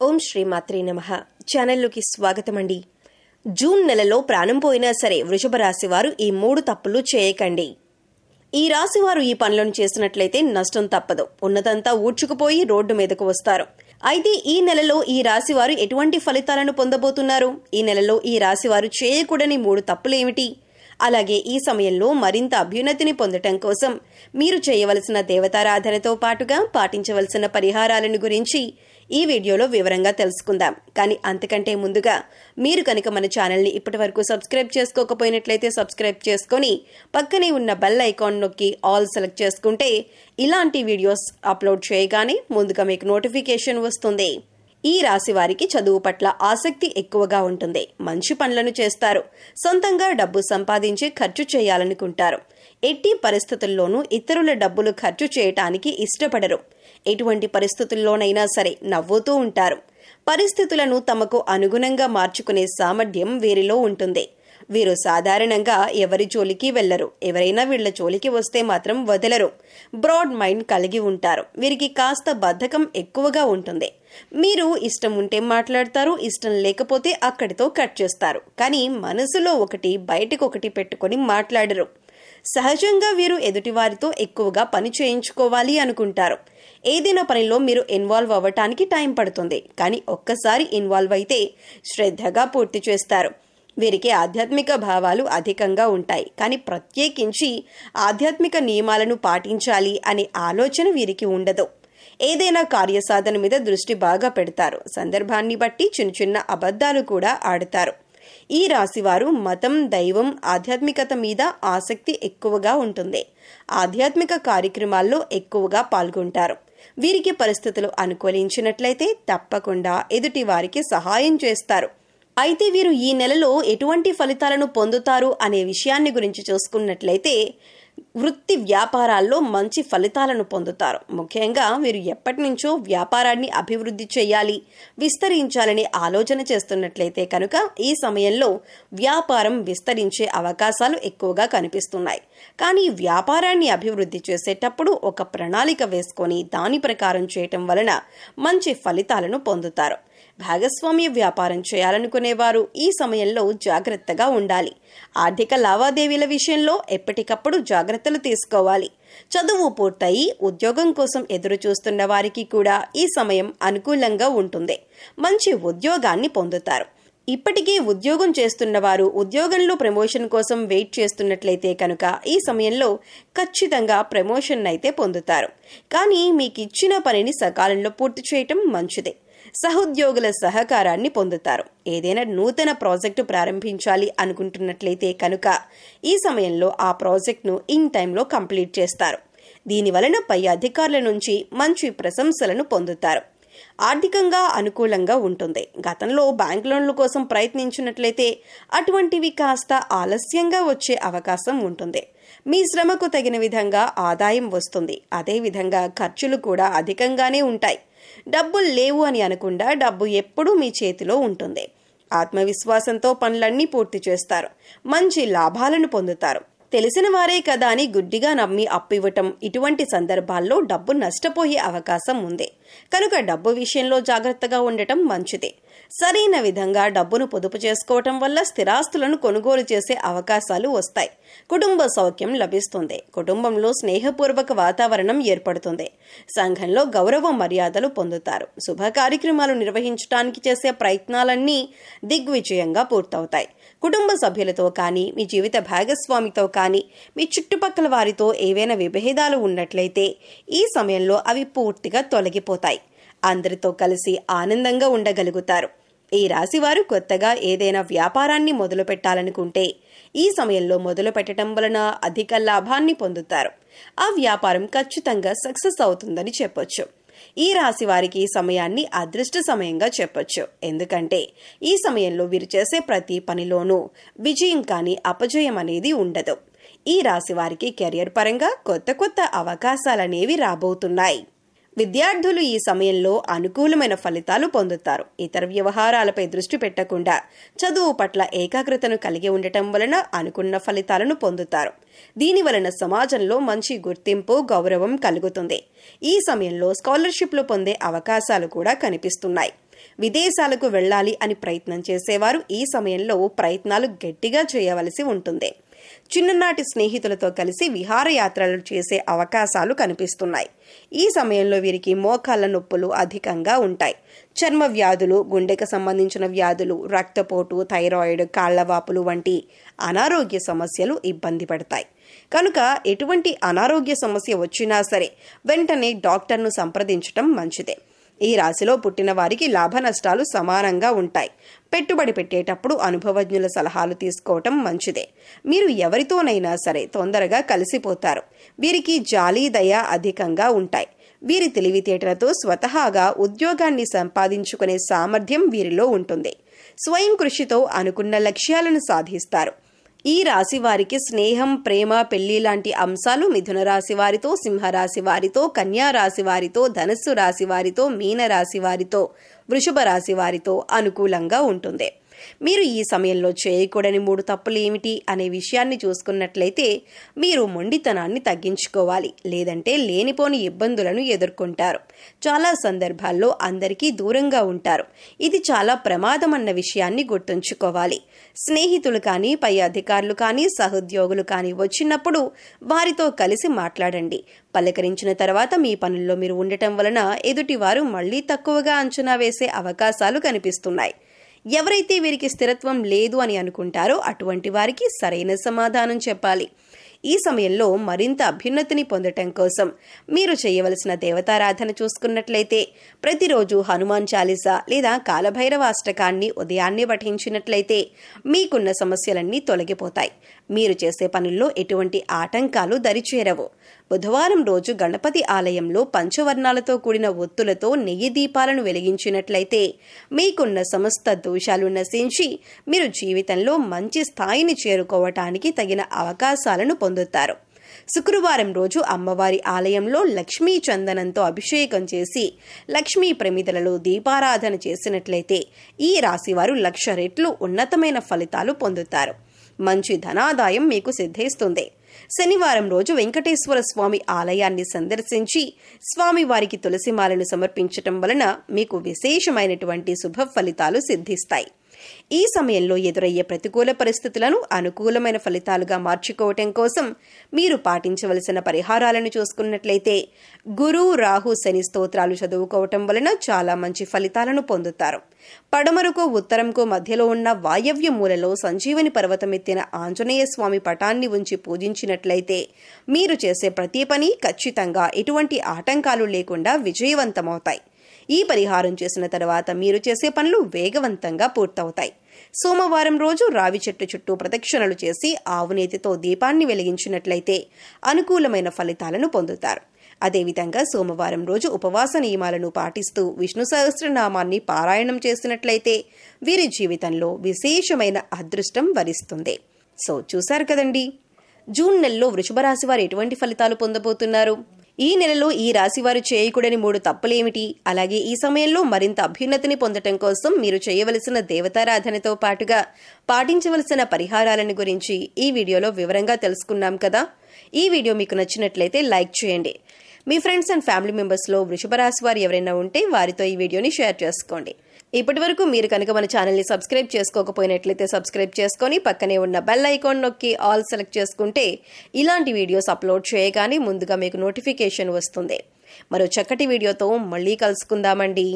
ఓం శ్రీమాత్రే నమః. ఛానల్లోకి స్వాగతమండి. జూన్ నెలలో ప్రాణం పోయినా సరే వృషభ రాశి వారు ఈ 3 తప్పులు చేయకండి. ఈ రాశివారు ఈ పనులను చేసినట్లయితే నష్టం తప్పదు. ఉన్నదంతా ఊడ్చుకుపోయి రోడ్డు మీదకు వస్తారు. అయితే ఈ నెలలో ఈ రాశివారు ఎటువంటి ఫలితాలను పొందబోతున్నారు? ఈ నెలలో ఈ రాశివారు చేయకూడని 3 తప్పులేమిటి? అలాగే ఈ సమయంలో మరింత అభ్యున్నతిని పొందటం కోసం మీరు చేయవలసిన దేవతారాధనతో పాటుగా పాటించవలసిన పరిహారాలను గురించి ఈ వీడియోలో వివరంగా తెలుసుకుందాం. కానీ అంతకంటే ముందుగా మీరు కనుక మన ఛానల్ని ఇప్పటివరకు సబ్స్క్రైబ్ చేసుకోకపోయినట్లయితే సబ్స్క్రైబ్ చేసుకొని పక్కనే ఉన్న బెల్ ఐకాన్ నొక్కి ఆల్ సెలెక్ట్ చేసుకుంటే ఇలాంటి వీడియోస్ అప్లోడ్ చేయగానే ముందుగా మీకు నోటిఫికేషన్ వస్తుంది. ఈ రాశి వారికి చదువు పట్ల ఆసక్తి ఎక్కువగా ఉంటుంది. మంచి పనులను చేస్తారు. సొంతంగా డబ్బు సంపాదించి ఖర్చు చేయాలనుకుంటారు. ఎట్టి పరిస్థితుల్లోనూ ఇతరుల డబ్బులు ఖర్చు చేయటానికి ఇష్టపడరు. ఎటువంటి పరిస్థితుల్లోనైనా సరే నవ్వుతూ ఉంటారు. పరిస్థితులను తమకు అనుగుణంగా మార్చుకునే సామర్థ్యం వీరిలో ఉంటుంది. వీరు సాధారణంగా ఎవరి జోలికి వెళ్లరు. ఎవరైనా వీళ్ల జోలికి వస్తే మాత్రం వదలరు. బ్రాడ్ మైండ్ కలిగి ఉంటారు. వీరికి కాస్త బద్ధకం ఎక్కువగా ఉంటుంది. మీరు ఇష్టం ఉంటే మాట్లాడతారు, ఇష్టం లేకపోతే అక్కడితో కట్ చేస్తారు. కానీ మనసులో ఒకటి బయటకు ఒకటి పెట్టుకొని మాట్లాడరు. సహజంగా వీరు ఎదుటివారితో ఎక్కువగా పని చేయించుకోవాలి అనుకుంటారు. ఏదైనా పనిలో మీరు ఇన్వాల్వ్ అవ్వటానికి టైం పడుతుంది. కానీ ఒక్కసారి ఇన్వాల్వ్ అయితే శ్రద్ధగా పూర్తి చేస్తారు. వీరికి ఆధ్యాత్మిక భావాలు అధికంగా ఉంటాయి. కానీ ప్రత్యేకించి ఆధ్యాత్మిక నియమాలను పాటించాలి అనే ఆలోచన వీరికి ఉండదు. ఏదైనా కార్యసాధన మీద దృష్టి బాగా పెడతారు. సందర్భాన్ని బట్టి చిన్న చిన్న అబద్ధాలు కూడా ఆడతారు. ఈ రాశివారు మతం, దైవం, ఆధ్యాత్మికత మీద ఆసక్తి ఎక్కువగా ఉంటుంది. ఆధ్యాత్మిక కార్యక్రమాల్లో ఎక్కువగా పాల్గొంటారు. వీరికి పరిస్థితులు అనుకూలించినట్లయితే తప్పకుండా ఎదుటి వారికి సహాయం చేస్తారు. అయితే వీరు ఈ నెలలో ఎటువంటి ఫలితాలను పొందుతారు అనే విషయాన్ని గురించి చూసుకున్నట్లయితే వృత్తి వ్యాపారాల్లో మంచి ఫలితాలను పొందుతారు. ముఖ్యంగా వీరు ఎప్పటి నుంచో వ్యాపారాన్ని అభివృద్ధి చేయాలి, విస్తరించాలని ఆలోచన చేస్తున్నట్లయితే కనుక ఈ సమయంలో వ్యాపారం విస్తరించే అవకాశాలు ఎక్కువగా కనిపిస్తున్నాయి. కానీ వ్యాపారాన్ని అభివృద్ధి చేసేటప్పుడు ఒక ప్రణాళిక వేసుకొని దాని ప్రకారం చేయటం వలన మంచి ఫలితాలను పొందుతారు. భాగస్వామ్య వ్యాపారం చేయాలనుకునేవారు ఈ సమయంలో జాగ్రత్తగా ఉండాలి. ఆర్థిక లావాదేవీల విషయంలో ఎప్పటికప్పుడు జాగ్రత్తలు తీసుకోవాలి. చదువు పూర్తయి ఉద్యోగం కోసం ఎదురు చూస్తున్న వారికి కూడా ఈ సమయం అనుకూలంగా ఉంటుంది. మంచి ఉద్యోగాన్ని పొందుతారు. ఇప్పటికే ఉద్యోగం చేస్తున్న వారు ఉద్యోగంలో ప్రమోషన్ కోసం వెయిట్ చేస్తున్నట్లయితే కనుక ఈ సమయంలో ఖచ్చితంగా ప్రమోషన్ అయితే పొందుతారు. కానీ మీకు ఇచ్చిన పనిని సకాలంలో పూర్తి చేయటం మంచిదే. సహోద్యోగుల సహకారాన్ని పొందుతారు. ఏదైనా నూతన ప్రాజెక్టు ప్రారంభించాలి అనుకుంటున్నట్లయితే కనుక ఈ సమయంలో ఆ ప్రాజెక్టును ఇన్ టైంలో కంప్లీట్ చేస్తారు. దీనివలన పై అధికారుల నుంచి మంచి ప్రశంసలను పొందుతారు. ఆర్థికంగా అనుకూలంగా ఉంటుంది. గతంలో బ్యాంక్ లోన్ల కోసం ప్రయత్నించినట్లయితే అటువంటివి కాస్త ఆలస్యంగా వచ్చే అవకాశం ఉంటుంది. మీ శ్రమకు తగిన విధంగా ఆదాయం వస్తుంది. అదేవిధంగా ఖర్చులు కూడా అధికంగానే ఉంటాయి. డబ్బులు లేవు అని అనకుండా డబ్బు ఎప్పుడూ మీ చేతిలో ఉంటుంది. ఆత్మవిశ్వాసంతో పనులన్నీ పూర్తి చేస్తారు. మంచి లాభాలను పొందుతారు. తెలిసిన వారే కదా అని గుడ్డిగా నమ్మి అప్పివ్వటం, ఇటువంటి సందర్భాల్లో డబ్బు నష్టపోయే అవకాశం ఉంది. కనుక డబ్బు విషయంలో జాగ్రత్తగా ఉండటం మంచిది. సరైన విధంగా డబ్బును పొదుపు చేసుకోవటం వల్ల స్థిరాస్తులను కొనుగోలు చేసే అవకాశాలు వస్తాయి. కుటుంబ సౌఖ్యం లభిస్తుంది. కుటుంబంలో స్నేహపూర్వక వాతావరణం ఏర్పడుతుంది. సంఘంలో గౌరవ మర్యాదలు పొందుతారు. శుభ కార్యక్రమాలు నిర్వహించడానికి చేసే ప్రయత్నాలన్నీ దిగ్విజయంగా పూర్తవుతాయి. కుటుంబ సభ్యులతో కానీ, మీ జీవిత భాగస్వామితో కానీ, మీ చుట్టుపక్కల వారితో ఏవైనా విభేదాలు ఉన్నట్లయితే ఈ సమయంలో అవి పూర్తిగా తొలగిపోతాయి. అందరితో కలిసి ఆనందంగా ఉండగలుగుతారు. ఈ రాశివారు కొత్తగా ఏదైనా వ్యాపారాన్ని మొదలు పెట్టాలనుకుంటే ఈ సమయంలో మొదలు పెట్టడం వలన అధిక లాభాన్ని పొందుతారు. ఆ వ్యాపారం ఖచ్చితంగా సక్సెస్ అవుతుందని చెప్పొచ్చు. ఈ రాశి వారికి ఈ సమయాన్ని అదృష్ట సమయంగా చెప్పొచ్చు. ఎందుకంటే ఈ సమయంలో వీరు చేసే ప్రతి పనిలోనూ విజయం కానీ అపజయం అనేది ఉండదు. ఈ రాశి వారికి కెరియర్ పరంగా కొత్త కొత్త అవకాశాలనేవి రాబోతున్నాయి. విద్యార్థులు ఈ సమయంలో అనుకూలమైన ఫలితాలు పొందుతారు. ఇతర వ్యవహారాలపై దృష్టి పెట్టకుండా చదువు పట్ల ఏకాగ్రతను కలిగి ఉండటం వలన అనుకున్న ఫలితాలను పొందుతారు. దీని వలన సమాజంలో మంచి గుర్తింపు, గౌరవం కలుగుతుంది. ఈ సమయంలో స్కాలర్షిప్లు పొందే అవకాశాలు కూడా కనిపిస్తున్నాయి. విదేశాలకు వెళ్ళాలి అని ప్రయత్నం చేసేవారు ఈ సమయంలో ప్రయత్నాలు గట్టిగా చేయవలసి ఉంటుంది. చిన్ననాటి స్నేహితులతో కలిసి విహారయాత్రలు చేసే అవకాశాలు కనిపిస్తున్నాయి. ఈ సమయంలో వీరికి మోకాళ్ల నొప్పులు అధికంగా ఉంటాయి. చర్మ వ్యాధులు, గుండెకు సంబంధించిన వ్యాధులు, రక్తపోటు, థైరాయిడ్, కాళ్లవాపులు వంటి అనారోగ్య సమస్యలు ఇబ్బంది పడతాయి. కనుక ఎటువంటి అనారోగ్య సమస్య వచ్చినా సరే వెంటనే డాక్టర్ను సంప్రదించటం మంచిదే. ఈ రాశిలో పుట్టిన వారికి లాభ నష్టాలు సమానంగా ఉంటాయి. పెట్టుబడి పెట్టేటప్పుడు అనుభవజ్ఞుల సలహాలు తీసుకోవటం మంచిదే. మీరు ఎవరితోనైనా సరే తొందరగా కలిసిపోతారు. వీరికి జాలి, దయ అధికంగా ఉంటాయి. వీరి తెలివితేటలతో స్వతహాగా ఉద్యోగాన్ని సంపాదించుకునే సామర్థ్యం వీరిలో ఉంటుంది. స్వయం కృషితో అనుకున్న లక్ష్యాలను సాధిస్తారు. ఈ రాశి వారికి స్నేహం, ప్రేమ, పెళ్లి లాంటి అంశాలు మిథున రాశి వారితో, సింహరాశి వారితో, కన్యా రాశి వారితో, ధనుస్సు రాశి వారితో, మీన రాశి వారితో, వృషభ రాశి వారితో అనుకూలంగా ఉంటుంది. మీరు ఈ సమయంలో చేయకూడని 3 తప్పులు ఏమిటి అనే విషయాన్ని చూసుకున్నట్లయితే మీరు మొండితనాన్ని తగ్గించుకోవాలి, లేదంటే లేనిపోని ఇబ్బందులను ఎదుర్కొంటారు. చాలా సందర్భాల్లో అందరికీ దూరంగా ఉంటారు. ఇది చాలా ప్రమాదం అన్న విషయాన్ని గుర్తుంచుకోవాలి. స్నేహితులు కానీ, పై అధికారులు కానీ, సహోద్యోగులు కానీ వచ్చినప్పుడు వారితో కలిసి మాట్లాడండి. పలకరించిన తర్వాత మీ పనుల్లో మీరు ఉండటం వలన ఎదుటివారు మళ్లీ తక్కువగా అంచనా వేసే అవకాశాలు కనిపిస్తున్నాయి. ఎవరైతే వీరికి స్థిరత్వం లేదు అని అనుకుంటారో అటువంటి వారికి సరైన సమాధానం చెప్పాలి. ఈ సమయంలో మరింత అభ్యున్నతిని పొందటం కోసం మీరు చేయవలసిన దేవతారాధన చూసుకున్నట్లయితే ప్రతిరోజు హనుమాన్ చాలీసా లేదా కాలభైరవ అష్టకాన్ని ఉదయాన్నే పఠించినట్లయితే మీకున్న సమస్యలన్నీ తొలగిపోతాయి. మీరు చేసే పనుల్లో ఎటువంటి ఆటంకాలు దరిచేరవు. బుధవారం రోజు గణపతి ఆలయంలో పంచవర్ణాలతో కూడిన ఒత్తులతో నెయ్యి దీపాలను వెలిగించినట్లయితే మీకున్న సమస్త దోషాలు నశించి మీరు జీవితంలో మంచి స్థాయిని చేరుకోవటానికి తగిన అవకాశాలను పొందుతారు. శుక్రవారం రోజు అమ్మవారి ఆలయంలో లక్ష్మీ చందనంతో అభిషేకం చేసి లక్ష్మీ ప్రమిదలలో దీపారాధన చేసినట్లయితే ఈ రాశివారు 1,00,000 రెట్లు ఉన్నతమైన ఫలితాలు పొందుతారు. మంచి ధనాదాయం మీకు సిద్ధిస్తుంది. శనివారం రోజు వెంకటేశ్వర స్వామి ఆలయాన్ని సందర్శించి స్వామివారికి తులసిమాలను సమర్పించటం వలన మీకు విశేషమైనటువంటి శుభ ఫలితాలు సిద్ధిస్తాయి. ఈ సమయంలో ఎదురయ్యే ప్రతికూల పరిస్థితులను అనుకూలమైన ఫలితాలుగా మార్చుకోవటం కోసం మీరు పాటించవలసిన పరిహారాలను చూసుకున్నట్లయితే గురు, రాహు, శని స్తోత్రాలు చదువుకోవటం వలన చాలా మంచి ఫలితాలను పొందుతారు. పడమరకు, ఉత్తరంకు మధ్యలో ఉన్న వాయవ్య మూలలో సంజీవని పర్వతమెత్తిన ఆంజనేయ స్వామి పటాన్ని ఉంచి పూజించినట్లయితే మీరు చేసే ప్రతి పని ఖచ్చితంగా ఎటువంటి ఆటంకాలు లేకుండా విజయవంతమవుతాయి. ఈ పరిహారం చేసిన తర్వాత మీరు చేసే పనులు వేగవంతంగా పూర్తవుతాయి. సోమవారం రోజు రావి చెట్టు చుట్టూ ప్రదక్షిణలు చేసి ఆవునేతితో దీపాన్ని వెలిగించినట్లయితే అనుకూలమైన ఫలితాలను పొందుతారు. అదేవిధంగా సోమవారం రోజు ఉపవాస నియమాలను పాటిస్తూ విష్ణు సహస్రనామాన్ని పారాయణం చేసినట్లయితే వీరి జీవితంలో విశేషమైన అదృష్టం వరిస్తుంది. సో చూశారు కదండి, జూన్ నెలలో వృషభ రాశి వారు ఎటువంటి ఫలితాలు పొందబోతున్నారు. ఈ నెలలో ఈ రాశివారు చేయకూడని 3 తప్పులేమిటి, అలాగే ఈ సమయంలో మరింత అభ్యున్నతిని పొందటం కోసం మీరు చేయవలసిన దేవతారాధనతో పాటుగా పాటించవలసిన పరిహారాలను గురించి ఈ వీడియోలో వివరంగా తెలుసుకున్నాం కదా. ఈ వీడియో మీకు నచ్చినట్లయితే లైక్ చేయండి. మీ ఫ్రెండ్స్ అండ్ ఫ్యామిలీ మెంబర్స్లో వృషభ రాశి వారు ఎవరైనా ఉంటే వారితో ఈ వీడియోని షేర్ చేసుకోండి. ఇప్పటి వరకు మీరు కనుక మన ఛానల్ని సబ్స్క్రైబ్ చేసుకోకపోయినట్లయితే సబ్స్క్రైబ్ చేసుకొని పక్కనే ఉన్న బెల్ ఐకాన్ నొక్కి ఆల్ సెలెక్ట్ చేసుకుంటే ఇలాంటి వీడియోస్ అప్లోడ్ చేయగానే ముందుగా మీకు నోటిఫికేషన్ వస్తుంది. మరో చక్కటి వీడియోతో మళ్ళీ కలుసుకుందామండి.